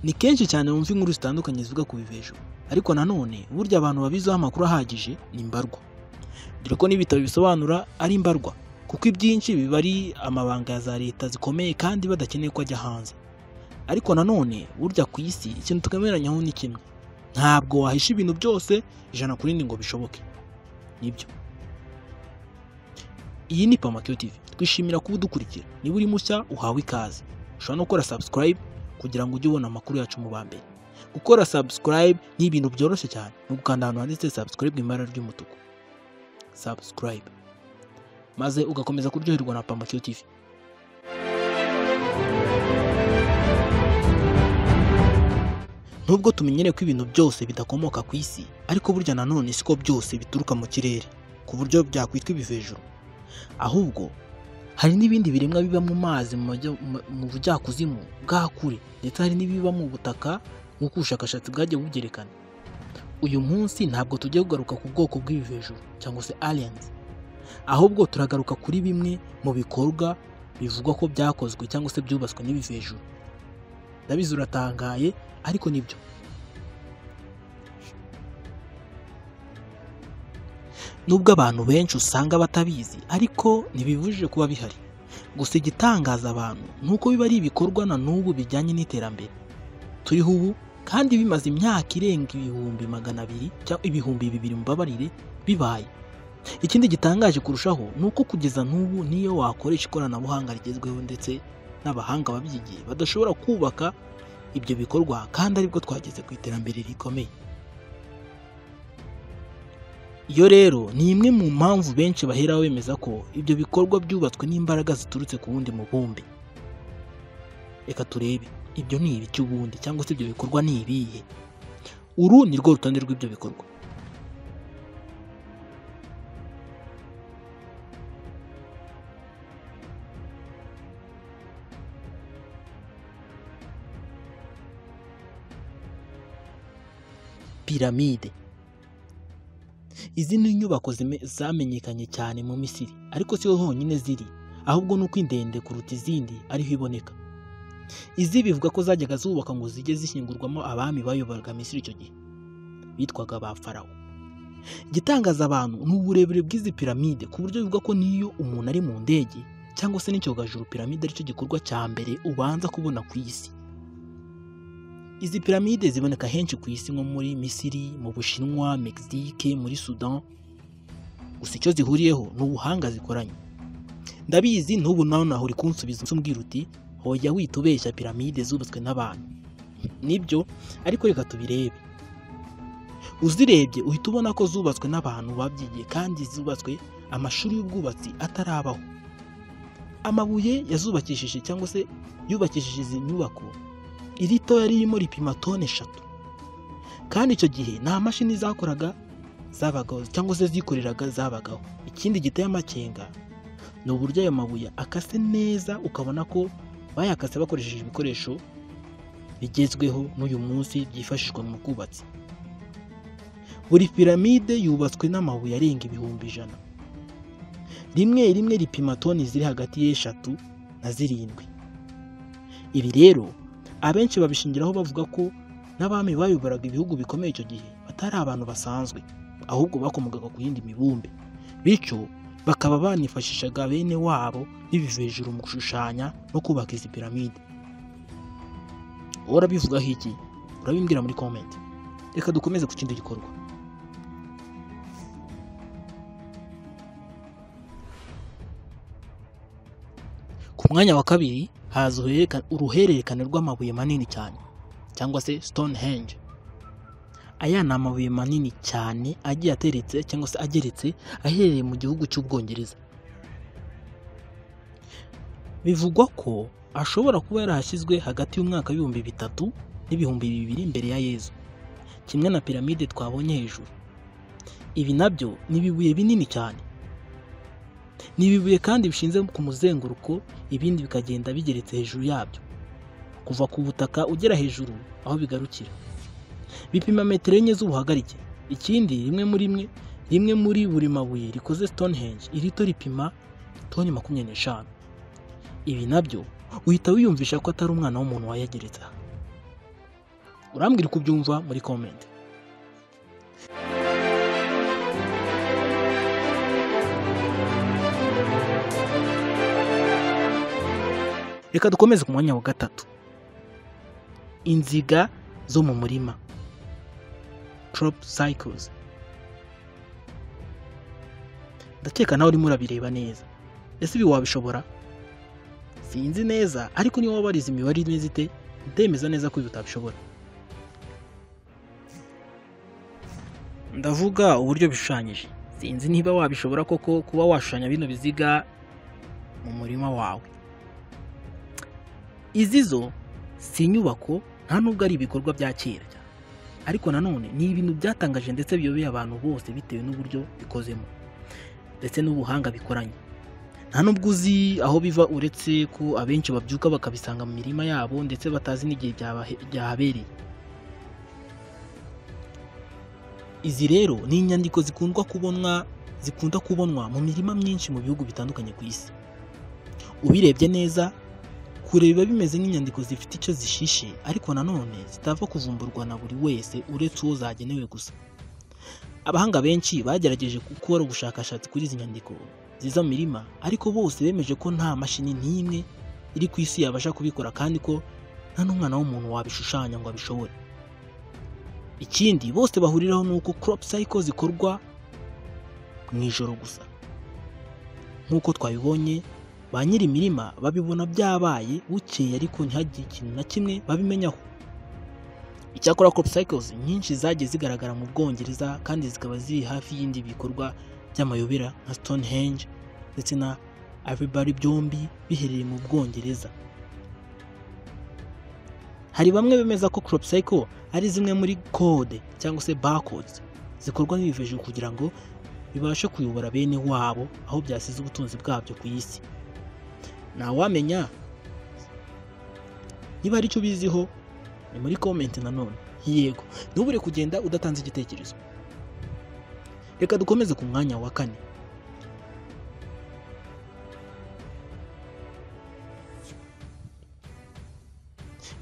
Ni kenshi cyane wumva inkuru zitandukanye zivuga ku bivejuru, ariko nanone burya abantu babiziho amakuru ahagije ni mbarwa, dore ko n'ibitabo bisobanura ari mbarwa, kuko ibyinshi biba ari amabanga ya za leta zikomeye kandi badakeneye ko ajya hanze. Ariko nanone burya ku isi ikintu tukemeranyaho ni kimwe, ntabwo wahisha ibintu byose ijana ku rindi ngo bishoboke. Nibyo. Iyi ni Pamakeo TV, twishimira kuba udukurikira. Niba uri mushya uhawe ikaze, ushobora no gukora subscribe kugira ngo ujye ubona amakuru yacu mu bambere. Gukora subscribe ni ibintu byoroshye cyane, no gukanda ahantu handitse subscribe mu ibara ry'umutuku, subscribe, maze ugakomeza kuryoherwa na Pamakeo TV. Nubwo tumenyere ko ibintu byose bidakomoka ku isi, ariko burya nanone siko byose bituruka mu kirere ku buryo byakwitwa ibivejuru. Ahubwo hari n'ibindi biremwa biba mu mazi mu bujyakuzimu bwa kure, ndetse hari n'ibiba mu butaka nk'uko ubushakashatsi bwagiye bubyerekana. Uyu munsi ntabwo tugiye kugaruka ku bwoko bw'ibivejuru cyangwa se aliens, ahubwo turagaruka kuri bimwe mu bikorwa bivugwa ko byakozwe cyangwa se byubatswe n'ibivejuru. Ndabizi uratangaye, ariko nibyo. Nubwo abantu benshi usanga batabizi, ariko ntibibujije kuba bihari. Gusa igitangaza abantu nuko biba ari ibikorwa na n'ubu bijyanye n'iterambere turiho ubu, kandi bimaze imyaka irenga 200,000 cyangwa 2,000 mbabarire bibaye. Ikindi gitangaje kurushaho nuko kugeza n'ubu niyo wakoresha ikoranabuhanga rigezweho ndetse n'abahanga babyigiye badashobora kubaka ibyo bikorwa, kandi aribwo twageze ku iterambere rikomeye. Iyo rero ni imwe mu mpamvu benshi bahera bemeza ko ibyo bikorwa byubatswe n'imbaraga ziturutse ku wundi mubumbe. Reka turebe ibyo ni ibiki ubundi, cyangwa se ibyo bikorwa ni ibihe. Uru ni rwo rutonde rw'ibyo bikorwa. Piramide. Izi ni inyubako zamenyekanye cyane mu Misiri, ariko si ho honyine ziri, ahubwo nuko indende kuruta izindi ariho iboneka. Izi bivuga ko zajyaga zubaka ngo zijye zishyingurwamo abami bayoboraga Misiri icyo gihe, bitwaga ba Farawo. Igitangaza abantu ni uburebure bw'izi piramide, ku buryo bivuga ko niyo umuntu ari mu ndege cyangwa se n'icyogajuru, piramide aricyo gikorwa cya mbere ubanza kubona ku isi. Izi piramide ziboneka henshi ku isi, nko muri Misiri, mu Bushinwa, Mexique, muri Sudan. Gusa icyo zihuriyeho ni ubuhanga zikoranye. Ndabizi n'ubu nawe uri kunsubiza umbwira uti hoya witubeshya piramide zubatswe n'abantu. Nibyo, ariko reka tubirebe. Uzirebye uhita ubona ko zubatswe n'abantu babyigiye, kandi zubatswe amashuri y'ubwubatsi atarabaho. Amabuye yazubakishije cyangwa se yubakishije izi nyubako, iri to yari irimo ripima tone 3, kandi icyo gihe nta mashini zakoraga zabagaho cyangwa se zikoreraga zabagaho. Ikindi giteye amakenga ni uburyo ayo mabuye akase neza, ukabona ko bayakase bakoresheje ibikoresho bigezweho n'uyu munsi byifashishwa mu bwubatsi. Buri piramide yubatswe n'amabuye arenga 100,000, rimwe rimwe ripima toni ziri hagati y'3 na 7. Ibi rero abenshi babishingiraho bavuga ko n'abami bayoboraga ibihugu bikomeye icyo gihe batari abantu basanzwe, ahubwo bakomokaga ku yindi mibumbe, bityo bakaba banifashishaga bene wabo n'ibivejuru mu gushushanya no kubaka izi piramide. Urabivugaho iki? Urabimbwira muri comment. Reka dukomeze ku kindi gikorwa. Ku mwanya wa kabiri haza uruhererekane rw'amabuye manini cyane, cyangwa se Stonehenge. Aya ni amabuye manini cyane agiye ateretse cyangwa se ageretse, aherereye mu gihugu cy'Ubwongereza. Bivugwa ko ashobora kuba yarahashyizwe hagati y'umwaka w'3,000 n'2,000 mbere ya Yezu, kimwe na piramide twabonye hejuru. Ibi nabyo ni ibibuye binini cyane. Ni ibibuye kandi bishinze ku muzenguruko, ibindi bikagenda bigeretse hejuru yabyo, kuva ku butaka ugera hejuru aho bigarukira. Bipima metero 4 z'ubuhagarike. Ikindi rimwe muri buri mabuye rikoze Stonehenge, iri to ripima toni 25. Ibi nabyo uhita wiyumvisha ko atari umwana w'umuntu wayageretse. urambwira uko ubyumva muri comment. Reka dukomeze ku mwanya wa gatatu. Inziga zo mu murima, crop cycles. Ndakeka nawe urimo urabireba neza. Ese ibi wabishobora? Sinzi neza, ariko niba wabariza imibare imeze ite, ndemeza neza ko ibi utabishobora. Ndavuga uburyo bishushanyije. Sinzi niba wabishobora koko kuba washushanya bino biziga mu murima wawe. Izi zo si inyubako, nta nubwo ari ibikorwa bya kera, ariko nanone ni ibintu byatangaje ndetse biyobeye abantu bose bitewe n'uburyo bikozemo ndetse n'ubuhanga bikoranye. Nta nubwo uzi aho biva, uretse ko abenshi babyuka bakabisanga mu mirima yabo ndetse batazi n'igihe byahabereye. Izi rero ni inyandiko zikunda kubonwa mu mirima myinshi mu bihugu bitandukanye ku isi. Ubirebye neza kureba bimeze nk'inyandiko zifite icyo zishishe, ariko nanone zitava kuvumburwa na buri wese uretse uwo zagenewe gusa. Abahanga benshi bagerageje gukora ubushakashatsi kuri izi nyandiko ziza mu mirima, ariko bose bemeje ko nta mashini n'imwe iri ku isi yabasha kubikora, kandi ko nta n'umwana w'umuntu wabishushanya ngo abishobore. Ikindi bose bahuriraho nuko crop cycle zikorwa mu ijoro gusa. Nk'uko twabibonye, ba nyiri imirima babibona byabaye bukeye, ariko ntihagire ikintu na kimwe babimenyaho. Icyakora crop cycles nyinshi zagiye zigaragara mu Bwongereza, kandi zikaba ziri hafi y'indi bikorwa by'amayobera nka Stonehenge ndetse na Avebury, byombi biherereye mu Bwongereza. Hari bamwe bemeza ko crop cycle ari zimwe muri code cyangwa se barcodes zikorwa n'ibivejuru kugira ngo bibashe kuyobora bene wabo aho byasize ubutunzi bwabyo ku isi. Ntawamenya niba ari cyo biziho, ni muri comment nanone. Yego, ntubure kugenda udatanze igitekerezo. Reka dukomeze ku mwanya wa kane.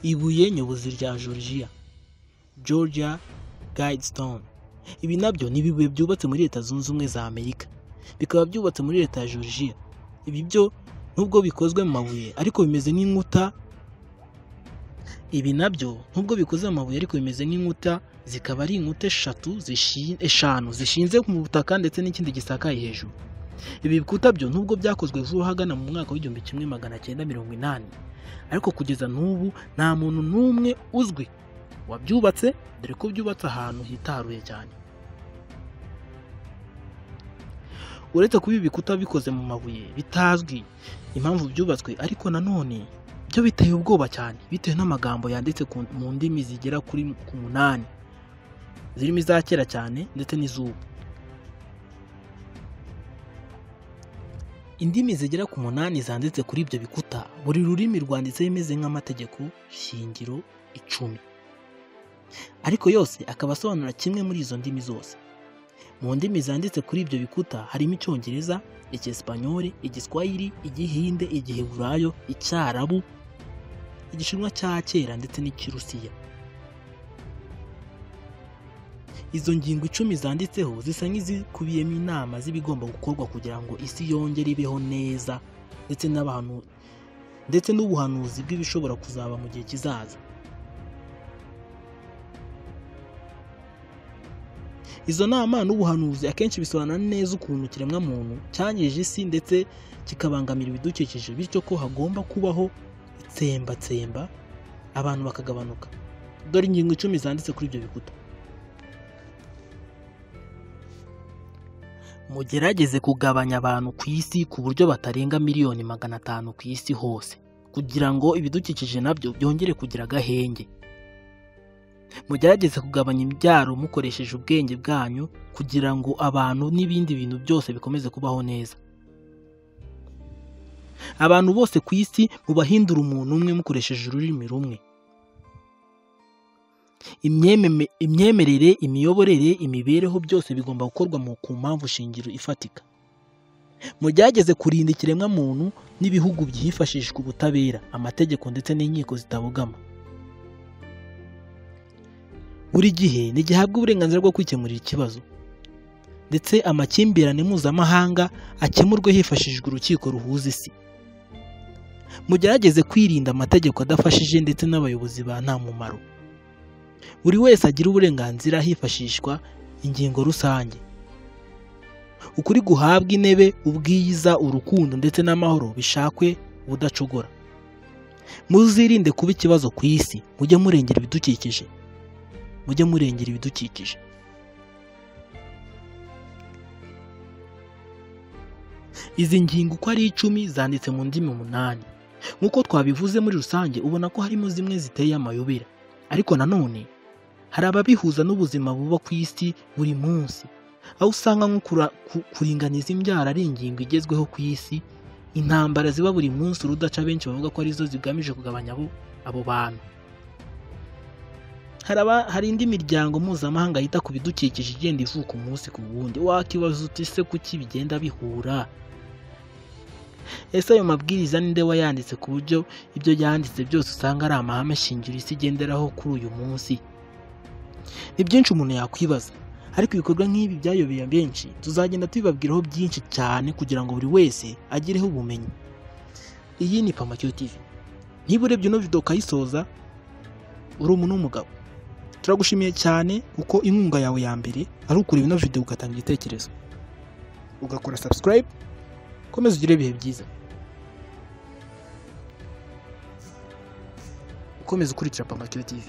Ibuye nyobozi rya Georgia Guidestone. Ibi nabyo ni ibibuye byubatse muri Leta Zunze Ubumwe za Amerika, bikaba byubatse muri Leta ya Georgia. Ibi byo nubwo bikozwe mu mabuye ariko bimeze nk'inkuta. Ibi nabyo nubwo bikoze mu mabuye ariko bimeze nk'inkuta, zikaba ari inkuta eshanu zishinze mu butaka ndetse n'ikindi gisakaye hejuru. Ibi bikuta byo nubwo byakozwe vuba hagana mu mwaka w'1980, ariko kugeza n'ubu nta muntu n'umwe uzwi wabyubatse, dore ko byubatse ahantu hitaruye cyane. Uretse kuba ibikuta bikoze mu mabuye bitazwi impamvu byubatswe, ariko nanone byo biteye ubwoba cyane bitewe n'amagambo yanditse mu ndimi zigera ku 8, zirimo iza kera cyane ndetse n'izubu. Indimi zigera ku 8 zanditse kuri ibyo bikuta, buri rurimi rwanditse bimeze nk'amategeko shingiro 10, ariko yose akaba asobanura kimwe muri izo ndimi zose. Mu ndimi zanditse kuri ibyo bikuta harimo Icyongereza, Icyesipanyoli, Igiswahili, Igihinde, Igiheburayo, Icyarabu, Igishinwa cya kera ndetse n'Ikirusiya. Izo ngingo 10 zanditseho zisa nk'izikubiyemo inama z'ibigomba gukorwa kugira ngo isi yongere ibeho neza, ndetse n'ubuhanuzi bw'ibishobora kuzaba mu gihe kizaza. Izo nama n'ubuhanuzi akenshi bisobanura neza ukuntu ikiremwa muntu cyangije isi ndetse kikabangamira ibidukikije, bityo ko hagomba kubaho itsembatsemba abantu bakagabanuka. Dore ingingo 10 zanditse kuri ibyo bikuta. Mugerageze kugabanya abantu ku isi ku buryo batarenga miliyoni 500 ku isi hose, kugira ngo ibidukikije nabyo byongere kugira agahenge. Mugerageze kugabanya imbyaro mukoresheje ubwenge bwanyu kugira ngo abantu n'ibindi bintu byose bikomeze kubaho neza. Abantu bose ku isi mubahindura umuntu umwe mukoresheje ururimi rumwe. Imyemerere, imiyoborere, imibereho byose bigomba gukorwa ku mpamvu shingiro ifatika. Mugerageze kurinda ikiremwa muntu n'ibihugu byifashishwa ubutabera, amategeko ndetse n'inkiko zitabogama. buri gihe ntigihabwa uburenganzira bwo kwikemurira ikibazo, ndetse amakimbirane mpuzamahanga akemurwe hifashishijwe urukiko ruhuza isi. Mugerageze kwirinda amategeko adafashije ndetse n'abayobozi ba nta mumaro. Buri wese agira uburenganzira hifashishwa ingingo rusange. Ukuri guhabwa intebe, ubwiza, urukundo ndetse n'amahoro bishakwe ubudacogora. Muzirinde kuba ikibazo ku isi, mujye murengera ibidukikije. Mujye murengera ibidukikije. Izi ngingo uko ari 10 zanditse mu ndimi 8. Nk'uko twabivuze muri rusange, ubona ko harimo zimwe ziteye amayobera, ariko nanone hari ababihuza n'ubuzima buba ku isi buri munsi, aho usanga nko kuringaniza imbyaro ari ingingo igezweho ku isi, intambara ziba buri munsi urudaca benshi bavuga ko arizo zigamije kugabanya abo bantu. Hari indi miryango mpuzamahanga yita ku bidukikije igenda ivuka umunsi ku wundi. Wakibaza uti se kuki bigenda bihura? Ese ayo mabwiriza ninde wayanditse ku buryo ibyo yanditse byose usanga ari amahame shingiro isi igenderaho kuri uyu munsi? Ni byinshi umuntu yakwibaza, ariko ibikorwa nk'ibi byayobeye benshi tuzagenda tubibabwiraho byinshi cyane kugira ngo buri wese agireho ubumenyi. Iyi ni Pamakeo TV. Niba urebye ino video ukayisoza uri umuntu w'umugabo, turagushimiye cyane kuko inkunga yawe ya mbere ari ukureba ino video ugatanga igitekerezo, ugakora subscribe. Komeza ugire ibihe byiza. Ukomeza ukurikira Pamakeo TV.